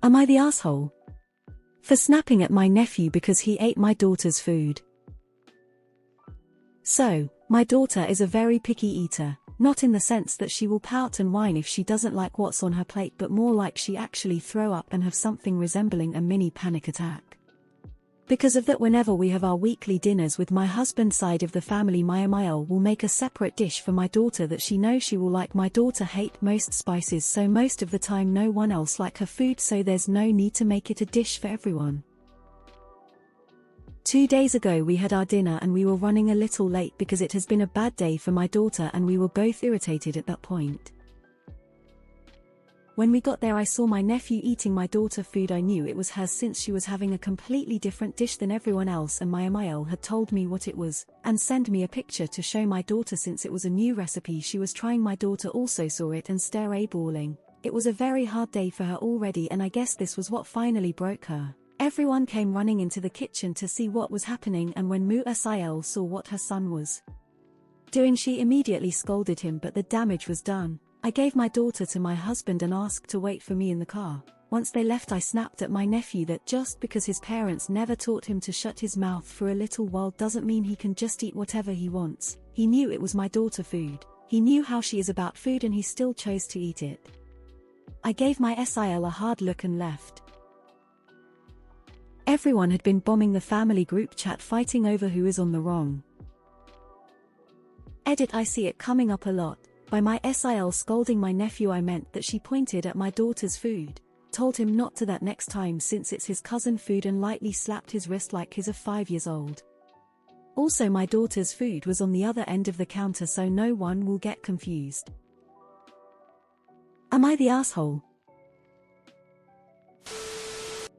Am I the asshole for snapping at my nephew because he ate my daughter's food? So, my daughter is a very picky eater, not in the sense that she will pout and whine if she doesn't like what's on her plate, but more like she actually throw up and have something resembling a mini panic attack. Because of that, whenever we have our weekly dinners with my husband's side of the family, my Amiel will make a separate dish for my daughter that she knows she will like. My daughter hates most spices, so most of the time no one else like her food, so there's no need to make it a dish for everyone. 2 days ago we had our dinner and we were running a little late because it has been a bad day for my daughter and we were both irritated at that point. When we got there I saw my nephew eating my daughter's food. I knew it was hers since she was having a completely different dish than everyone else, and my Amiel had told me what it was, and sent me a picture to show my daughter since it was a new recipe she was trying. My daughter also saw it and started bawling. It was a very hard day for her already, and I guess this was what finally broke her. Everyone came running into the kitchen to see what was happening, and when Mu'Asiel saw what her son was doing, she immediately scolded him, but the damage was done. I gave my daughter to my husband and asked to wait for me in the car. Once they left I snapped at my nephew that just because his parents never taught him to shut his mouth for a little while doesn't mean he can just eat whatever he wants. He knew it was my daughter's food. He knew how she is about food and he still chose to eat it. I gave my Sil a hard look and left. Everyone had been bombing the family group chat, fighting over who is on the wrong. Edit: I see it coming up a lot. By my Sil scolding my nephew I meant that she pointed at my daughter's food, told him not to that next time since it's his cousin's food, and lightly slapped his wrist like he's a 5 years old. Also, my daughter's food was on the other end of the counter so no one will get confused. Am I the asshole?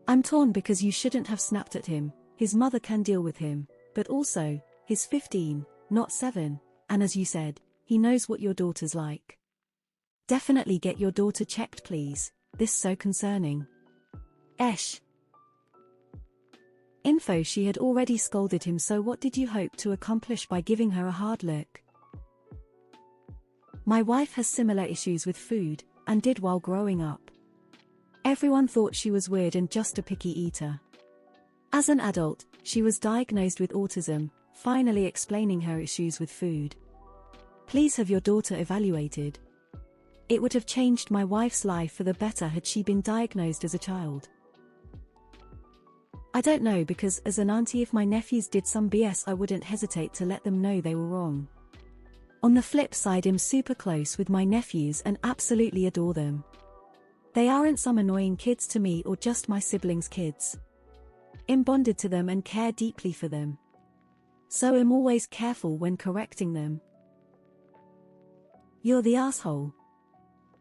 I'm torn because you shouldn't have snapped at him. His mother can deal with him, but also, he's 15, not 7, and as you said, he knows what your daughter's like. Definitely get your daughter checked, please. This so concerning. Esh. Info: she had already scolded him, so what did you hope to accomplish by giving her a hard look? My wife has similar issues with food, and did while growing up. Everyone thought she was weird and just a picky eater. As an adult, she was diagnosed with autism, finally explaining her issues with food. Please have your daughter evaluated. It would have changed my wife's life for the better had she been diagnosed as a child. I don't know, because as an auntie, if my nephews did some BS I wouldn't hesitate to let them know they were wrong. On the flip side, I'm super close with my nephews and absolutely adore them. They aren't some annoying kids to me or just my siblings' kids. I'm bonded to them and care deeply for them. So I'm always careful when correcting them. You're the asshole.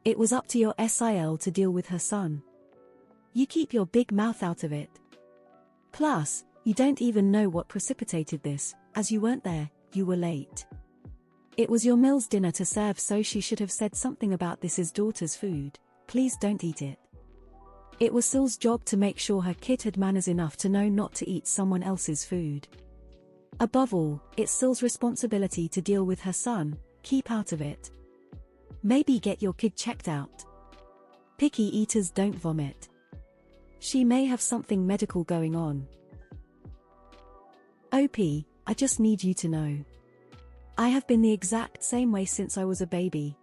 It was up to your Sil to deal with her son. You keep your big mouth out of it. Plus, you don't even know what precipitated this, as you weren't there, you were late. It was your Mills dinner to serve, so she should have said something about this is daughter's food, please don't eat it. It was Sil's job to make sure her kid had manners enough to know not to eat someone else's food. Above all, it's Sil's responsibility to deal with her son. Keep out of it. Maybe get your kid checked out. Picky eaters don't vomit. She may have something medical going on. OP, I just need you to know. I have been the exact same way since I was a baby.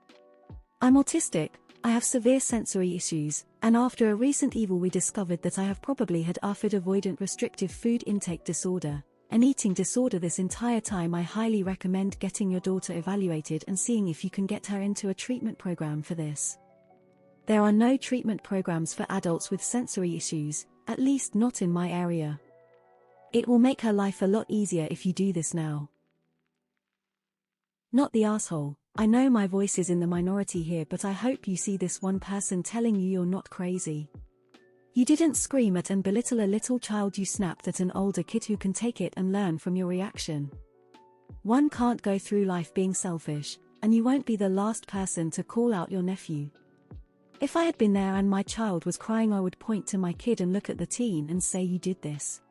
I'm autistic, I have severe sensory issues, and after a recent evil we discovered that I have probably had ARFID, avoidant restrictive food intake disorder, an eating disorder. This entire time I highly recommend getting your daughter evaluated and seeing if you can get her into a treatment program for this. There are no treatment programs for adults with sensory issues, at least not in my area. It will make her life a lot easier if you do this now. Not the asshole. I know my voice is in the minority here, but I hope you see this one person telling you you're not crazy. You didn't scream at and belittle a little child, you snapped at an older kid who can take it and learn from your reaction. One can't go through life being selfish, and you won't be the last person to call out your nephew. If I had been there and my child was crying, I would point to my kid and look at the teen and say, you did this.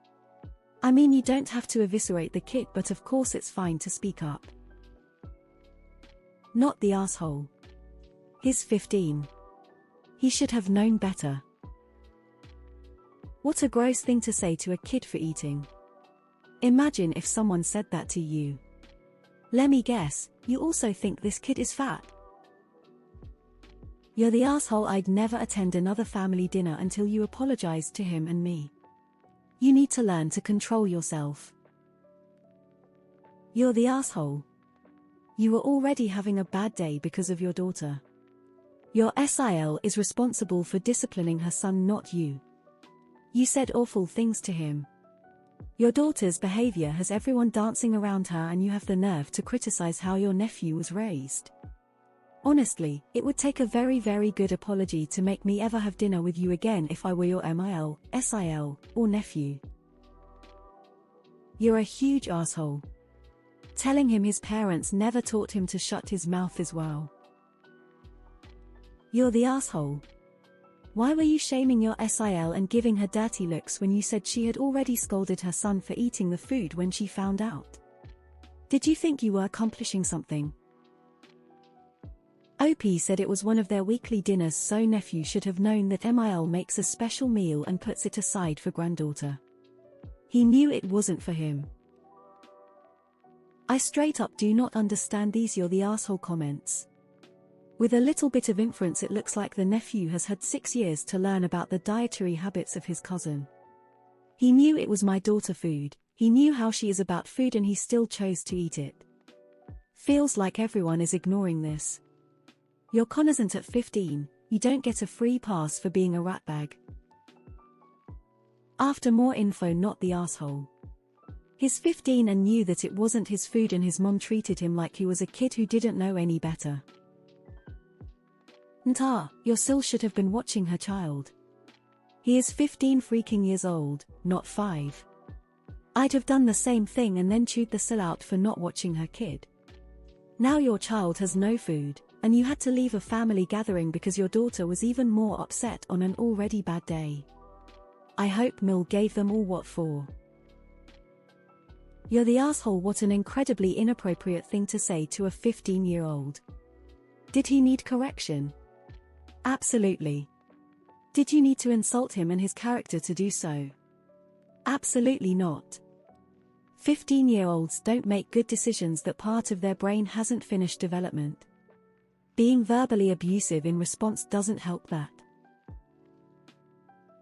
I mean, you don't have to eviscerate the kid, but of course it's fine to speak up. Not the asshole. He's 15. He should have known better. What a gross thing to say to a kid for eating. Imagine if someone said that to you. Let me guess, you also think this kid is fat. You're the asshole. I'd never attend another family dinner until you apologized to him and me. You need to learn to control yourself. You're the asshole. You were already having a bad day because of your daughter. Your SIL is responsible for disciplining her son, not you. You said awful things to him. Your daughter's behavior has everyone dancing around her, and you have the nerve to criticize how your nephew was raised. Honestly, it would take a very, very good apology to make me ever have dinner with you again if I were your MIL, SIL, or nephew. You're a huge asshole. Telling him his parents never taught him to shut his mouth as well. You're the asshole. Why were you shaming your SIL and giving her dirty looks when you said she had already scolded her son for eating the food when she found out? Did you think you were accomplishing something? OP said it was one of their weekly dinners, so nephew should have known that MIL makes a special meal and puts it aside for granddaughter. He knew it wasn't for him. I straight up do not understand these "you're the asshole" comments. With a little bit of inference, it looks like the nephew has had 6 years to learn about the dietary habits of his cousin. He knew it was my daughter food, he knew how she is about food, and he still chose to eat it. Feels like everyone is ignoring this. You're cognizant at 15, you don't get a free pass for being a ratbag. After more info, not the asshole. He's 15 and knew that it wasn't his food, and his mom treated him like he was a kid who didn't know any better. Your Sil should have been watching her child. He is 15 freaking years old, not 5. I'd have done the same thing and then chewed the Sil out for not watching her kid. Now your child has no food, and you had to leave a family gathering because your daughter was even more upset on an already bad day. I hope Mill gave them all what for. You're the asshole. What an incredibly inappropriate thing to say to a 15-year-old. Did he need correction? Absolutely. Did you need to insult him and his character to do so? Absolutely not. 15-year-olds don't make good decisions. That part of their brain hasn't finished development. Being verbally abusive in response doesn't help that.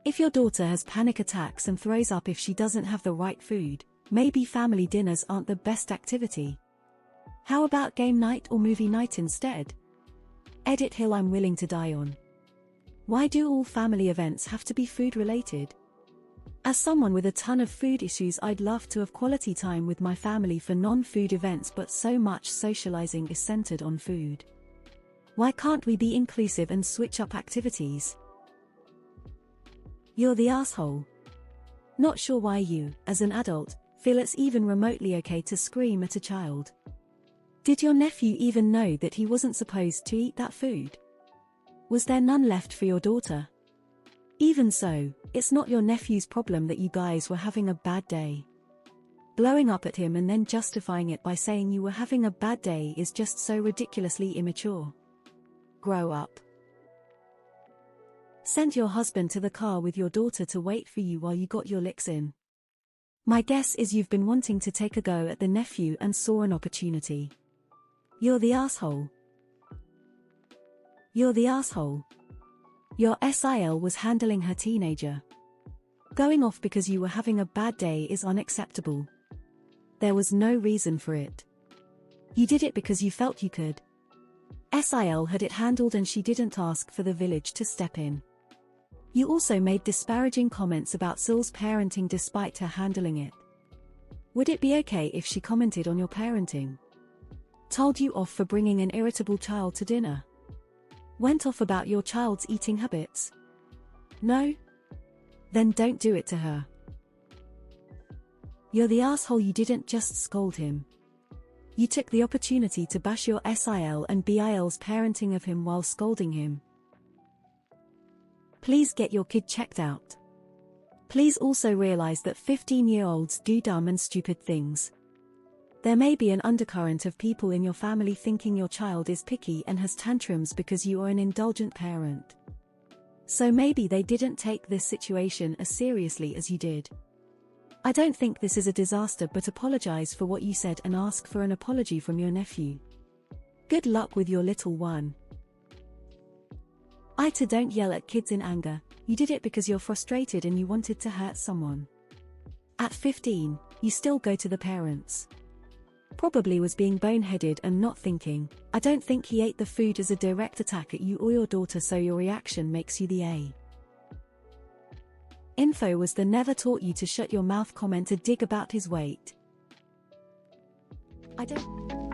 If your daughter has panic attacks and throws up if she doesn't have the right food, maybe family dinners aren't the best activity. How about game night or movie night instead? Edit hill I'm willing to die on. Why do all family events have to be food related? As someone with a ton of food issues, I'd love to have quality time with my family for non-food events, but so much socializing is centered on food. Why can't we be inclusive and switch up activities? You're the asshole. Not sure why you, as an adult, feel it's even remotely okay to scream at a child. Did your nephew even know that he wasn't supposed to eat that food? Was there none left for your daughter? Even so, it's not your nephew's problem that you guys were having a bad day. Blowing up at him and then justifying it by saying you were having a bad day is just so ridiculously immature. Grow up. Sent your husband to the car with your daughter to wait for you while you got your licks in. My guess is you've been wanting to take a go at the nephew and saw an opportunity. You're the asshole. You're the asshole. Your SIL was handling her teenager. Going off because you were having a bad day is unacceptable. There was no reason for it. You did it because you felt you could. SIL had it handled and she didn't ask for the village to step in. You also made disparaging comments about Sil's parenting despite her handling it. Would it be okay if she commented on your parenting? Told you off for bringing an irritable child to dinner? Went off about your child's eating habits? No? Then don't do it to her. You're the asshole. You didn't just scold him. You took the opportunity to bash your SIL and BIL's parenting of him while scolding him. Please get your kid checked out. Please also realize that 15-year-olds do dumb and stupid things. There may be an undercurrent of people in your family thinking your child is picky and has tantrums because you are an indulgent parent. So maybe they didn't take this situation as seriously as you did. I don't think this is a disaster, but apologize for what you said and ask for an apology from your nephew. Good luck with your little one. AITA, don't yell at kids in anger. You did it because you're frustrated and you wanted to hurt someone. At 15, you still go to the parents. Probably was being boneheaded and not thinking. I don't think he ate the food as a direct attack at you or your daughter, so your reaction makes you the A. Info was the never taught you to shut your mouth comment a dig about his weight. I don't